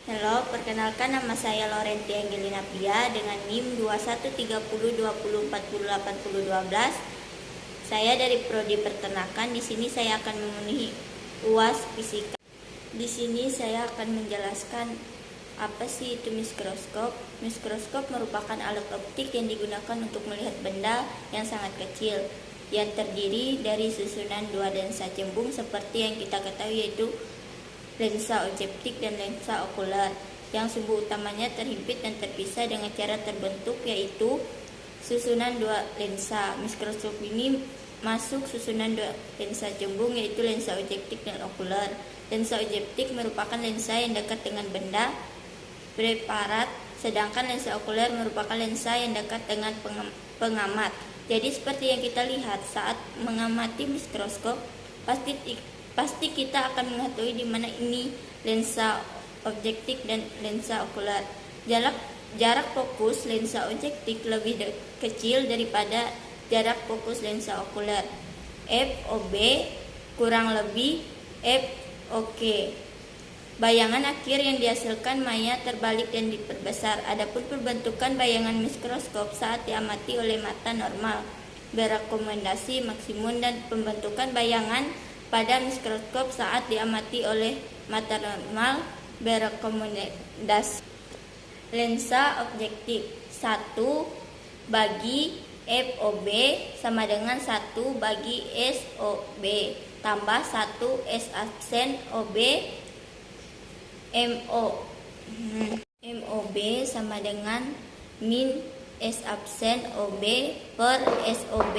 Halo, perkenalkan nama saya Lorenti Angelina Pia dengan NIM 213020408012. Saya dari Prodi Peternakan. Di sini saya akan memenuhi UAS Fisika. Di sini saya akan menjelaskan apa sih itu mikroskop. Mikroskop merupakan alat optik yang digunakan untuk melihat benda yang sangat kecil, yang terdiri dari susunan dua lensa cembung seperti yang kita ketahui, yaitu lensa objektif dan lensa okuler, yang sumbu utamanya terhimpit dan terpisah dengan cara terbentuk, yaitu susunan dua lensa. Mikroskop ini masuk susunan dua lensa cembung, yaitu lensa objektif dan okuler. Lensa objektif merupakan lensa yang dekat dengan benda preparat, sedangkan lensa okuler merupakan lensa yang dekat dengan pengamat. Jadi seperti yang kita lihat saat mengamati mikroskop, pasti kita akan mengetahui di mana ini lensa objektif dan lensa okuler. Jarak fokus lensa objektif lebih kecil daripada jarak fokus lensa okuler. FOB kurang lebih FOK. Bayangan akhir yang dihasilkan maya terbalik dan diperbesar. Adapun pembentukan bayangan mikroskop saat diamati oleh mata normal berekomendasi maksimum, dan pembentukan bayangan pada mikroskop saat diamati oleh mata normal berekomendasi. Lensa objektif 1 bagi FOB sama dengan 1 bagi SOB tambah 1 S absen OB MOB sama dengan min S absen OB per SOB.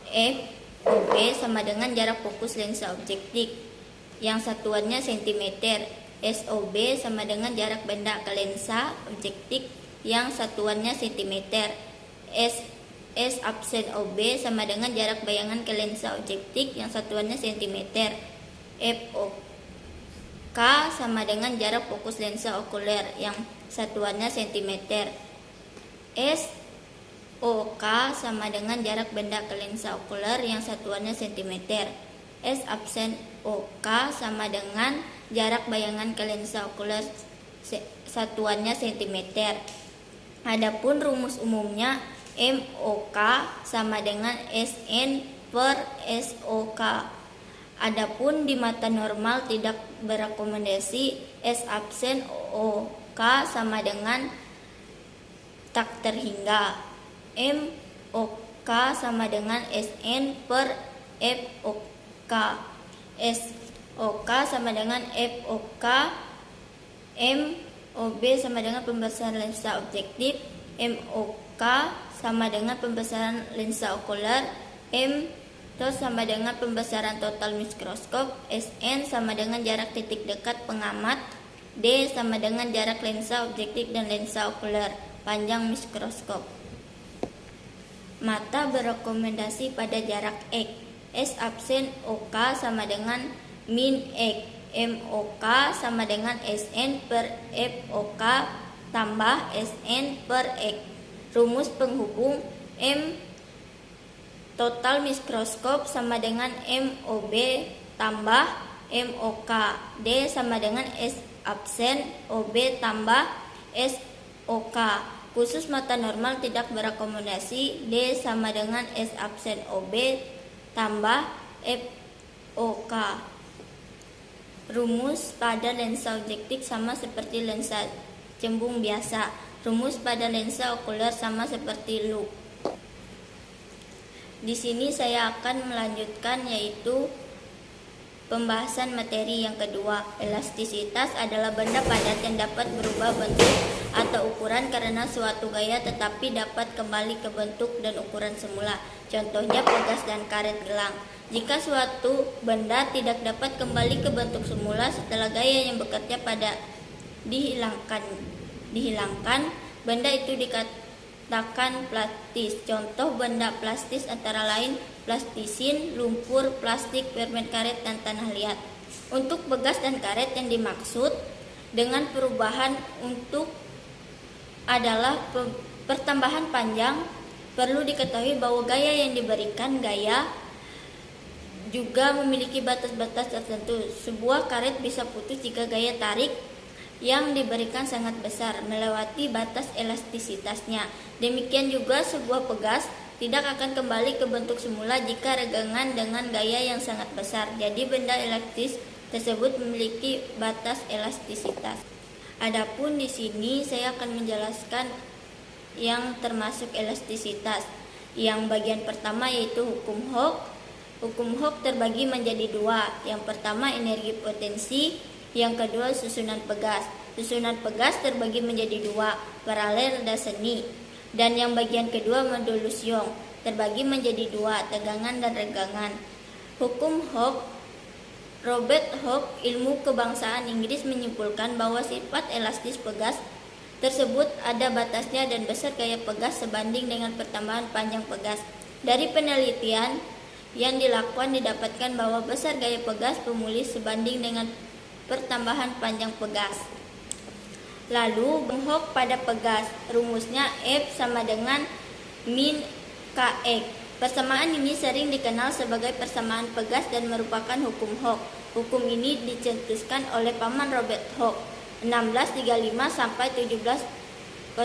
FOB sama dengan jarak fokus lensa objektif yang satuannya cm. SOB sama dengan jarak benda ke lensa objektif yang satuannya cm. S absen OB sama dengan jarak bayangan ke lensa objektif yang satuannya cm. FOK sama dengan jarak fokus lensa okuler yang satuannya cm. SOK sama dengan jarak benda ke lensa okuler yang satuannya cm. S absen OK sama dengan jarak bayangan ke lensa okuler satuannya cm. Adapun rumus umumnya MOK sama dengan SN per SOK. Adapun di mata normal tidak berekomendasi, S absen OK sama dengan tak terhingga. MOK sama dengan SN per FOK. SOK sama dengan FOK. MOB sama dengan pembesaran lensa objektif. MOK sama dengan pembesaran lensa okuler. TOS sama dengan pembesaran total mikroskop. SN sama dengan jarak titik dekat pengamat. D sama dengan jarak lensa objektif dan lensa okuler panjang mikroskop. Mata berekomendasi pada jarak X. S absen OK sama dengan min X. MOK sama dengan SN per FOK tambah SN per X. Rumus penghubung M total mikroskop sama dengan MOB tambah MOK. D sama dengan S absen OB tambah SOK. Khusus mata normal tidak berekomendasi. D sama dengan S absen OB tambah FOK. Rumus pada lensa objektif sama seperti lensa cembung biasa. Rumus pada lensa okuler sama seperti loop. Di sini saya akan melanjutkan, yaitu pembahasan materi yang kedua. Elastisitas adalah benda padat yang dapat berubah bentuk atau ukuran karena suatu gaya tetapi dapat kembali ke bentuk dan ukuran semula. Contohnya pegas dan karet gelang. Jika suatu benda tidak dapat kembali ke bentuk semula setelah gaya yang bekerja pada dihilangkan, benda itu dikatakan plastis. Contoh benda plastis antara lain plastisin, lumpur, plastik, permen karet, dan tanah liat. Untuk pegas dan karet yang dimaksud dengan perubahan untuk adalah pertambahan panjang. Perlu diketahui bahwa gaya yang diberikan juga memiliki batas-batas tertentu. Sebuah karet bisa putus jika gaya tarik yang diberikan sangat besar, melewati batas elastisitasnya. Demikian juga sebuah pegas tidak akan kembali ke bentuk semula jika regangan dengan gaya yang sangat besar. Jadi benda elastis tersebut memiliki batas elastisitas. Adapun di sini saya akan menjelaskan yang termasuk elastisitas. Yang bagian pertama yaitu hukum Hooke. Hukum Hooke terbagi menjadi dua. Yang pertama energi potensi, yang kedua susunan pegas. Susunan pegas terbagi menjadi dua, paralel dan seni. Dan yang bagian kedua modulus Young terbagi menjadi dua, tegangan dan regangan. Hukum Hooke. Robert Hooke, ilmu kebangsaan Inggris, menyimpulkan bahwa sifat elastis pegas tersebut ada batasnya dan besar gaya pegas sebanding dengan pertambahan panjang pegas. Dari penelitian yang dilakukan didapatkan bahwa besar gaya pegas pemulih sebanding dengan pertambahan panjang pegas. Lalu Hooke pada pegas, rumusnya F sama dengan min Kx. Persamaan ini sering dikenal sebagai persamaan pegas dan merupakan hukum Hooke. Hukum ini dicetuskan oleh paman Robert Hooke 1635 sampai 1703.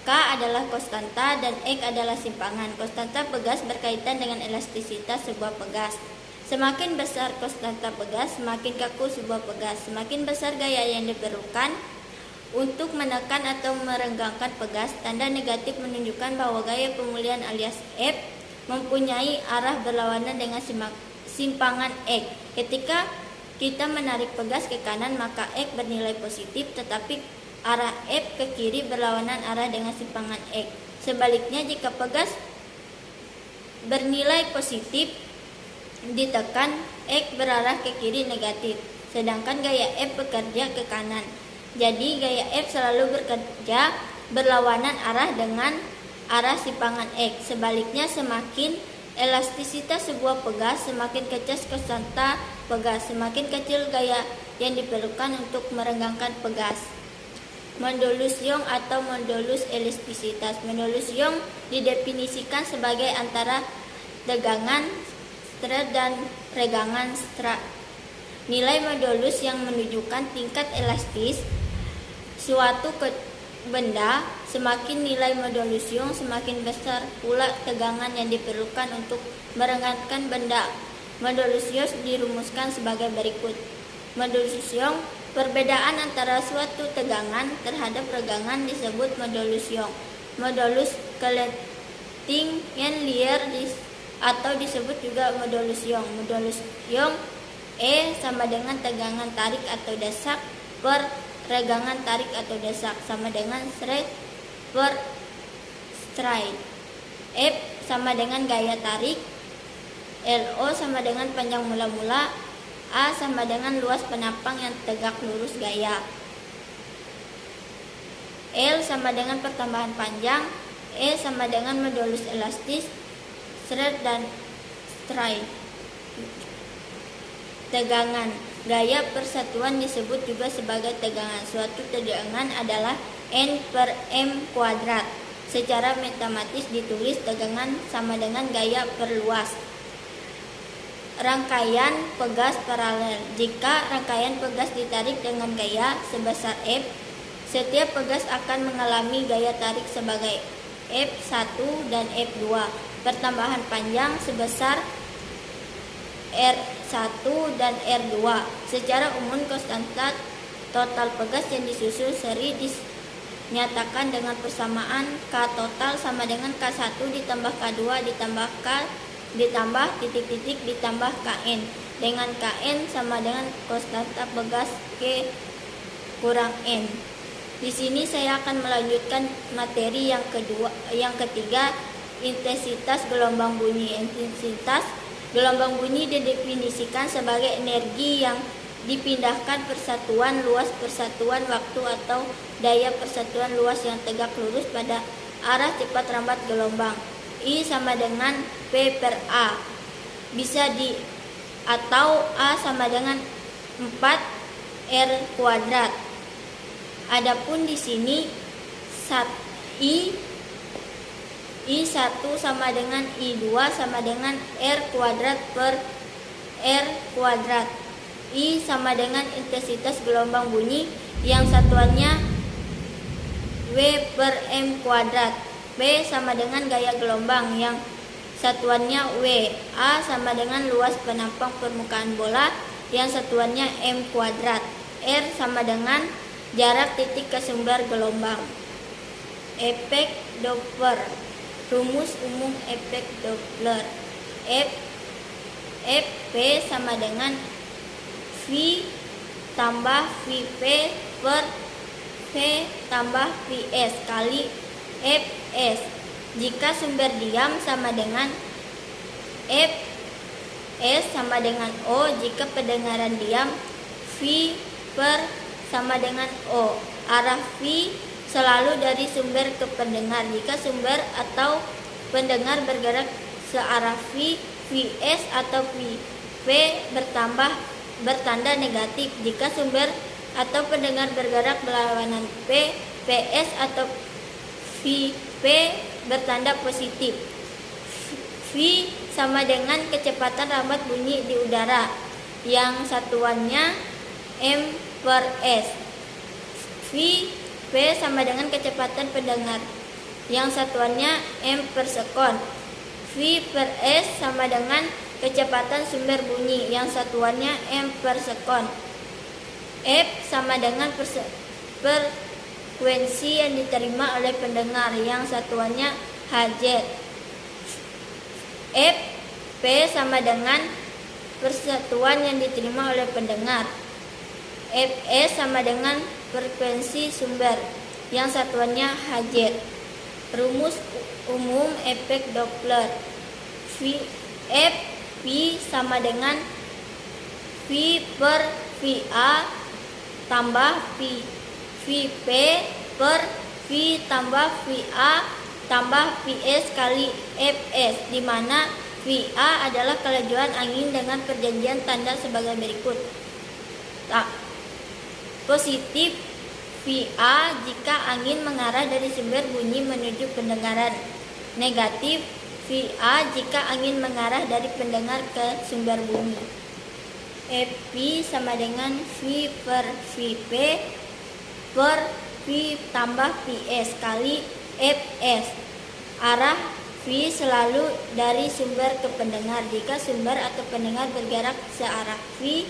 K adalah konstanta dan X adalah simpangan. Konstanta pegas berkaitan dengan elastisitas sebuah pegas. Semakin besar konstanta pegas, semakin kaku sebuah pegas. Semakin besar gaya yang diperlukan untuk menekan atau merenggangkan pegas. Tanda negatif menunjukkan bahwa gaya pemulihan alias F mempunyai arah berlawanan dengan simpangan X. Ketika kita menarik pegas ke kanan, maka X bernilai positif, tetapi arah F ke kiri berlawanan arah dengan simpangan X. Sebaliknya, jika pegas bernilai positif ditekan, X berarah ke kiri negatif, sedangkan gaya F bekerja ke kanan. Jadi gaya F selalu bekerja berlawanan arah dengan arah simpangan X. Sebaliknya, semakin elastisitas sebuah pegas, semakin kecil konstanta pegas, semakin kecil gaya yang diperlukan untuk merenggangkan pegas. Modulus Young atau modulus elastisitas. Modulus Young didefinisikan sebagai antara tegangan stress dan regangan stress. Nilai modulus yang menunjukkan tingkat elastis suatu benda, semakin nilai modulus Young semakin besar pula tegangan yang diperlukan untuk merenggangkan benda. Modulus Young dirumuskan sebagai berikut. Modulus Young, perbedaan antara suatu tegangan terhadap regangan disebut modulus Young. Modulus Kettingen-Lier atau disebut juga modulus Young. Modulus Young E sama dengan tegangan tarik atau desak per regangan tarik atau desak sama dengan stress per strain. F sama dengan gaya tarik, LO sama dengan panjang mula-mula, A sama dengan luas penapang yang tegak lurus gaya, L sama dengan pertambahan panjang, E sama dengan modulus elastis, stress dan strain. Tegangan. Gaya persatuan disebut juga sebagai tegangan. Suatu tegangan adalah N per M kuadrat. Secara matematis ditulis tegangan sama dengan gaya per luas. Rangkaian pegas paralel. Jika rangkaian pegas ditarik dengan gaya sebesar F, setiap pegas akan mengalami gaya tarik sebagai F1 dan F2. Pertambahan panjang sebesar R1 dan R2. Secara umum konstanta total pegas yang disusul seri dinyatakan dengan persamaan K total sama dengan K1 ditambah K2 ditambah K ditambah titik-titik ditambah Kn, dengan Kn sama dengan konstanta pegas K kurang N. Di sini saya akan melanjutkan materi yang ketiga, intensitas gelombang bunyi. Intensitas gelombang bunyi didefinisikan sebagai energi yang dipindahkan persatuan luas persatuan waktu atau daya persatuan luas yang tegak lurus pada arah cepat rambat gelombang. I sama dengan P per A. Bisa atau A sama dengan 4 R kuadrat. Adapun di sini I1 sama dengan I2 sama dengan R kuadrat per R kuadrat. I sama dengan intensitas gelombang bunyi yang satuannya W per M kuadrat. B sama dengan gaya gelombang yang satuannya W. A sama dengan luas penampang permukaan bola yang satuannya M kuadrat. R sama dengan jarak titik ke sumber gelombang. Efek Doppler. Rumus umum efek Doppler. Fp sama dengan V tambah Vp per V tambah Vs kali Fs. Jika sumber diam sama dengan Fs sama dengan O. Jika pendengaran diam, V per sama dengan O. Arah V selalu dari sumber ke pendengar. Jika sumber atau pendengar bergerak searah V, Vs atau Vp bertanda negatif. Jika sumber atau pendengar bergerak berlawanan P, Ps atau Vp bertanda positif. V sama dengan kecepatan rambat bunyi di udara yang satuannya M per S. P sama dengan kecepatan pendengar yang satuannya M per sekon. V per S sama dengan kecepatan sumber bunyi yang satuannya M per sekon. F sama dengan frekuensi yang diterima oleh pendengar yang satuannya Hz. P sama dengan persatuan yang diterima oleh pendengar. Fs sama dengan frekuensi sumber yang satuannya Hz. Rumus umum efek Doppler. Fp sama dengan V per Va tambah Vp per V tambah Va tambah Vs kali Fs, di mana Va adalah kelajuan angin dengan perjanjian tanda sebagai berikut. Positif Va jika angin mengarah dari sumber bunyi menuju pendengaran. Negatif Va jika angin mengarah dari pendengar ke sumber bunyi. Fp sama dengan V per Vp per V tambah Vs kali Fs. Arah V selalu dari sumber ke pendengar. Jika sumber atau pendengar bergerak searah V,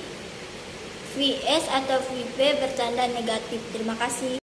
Vs atau Vp bertanda negatif. Terima kasih.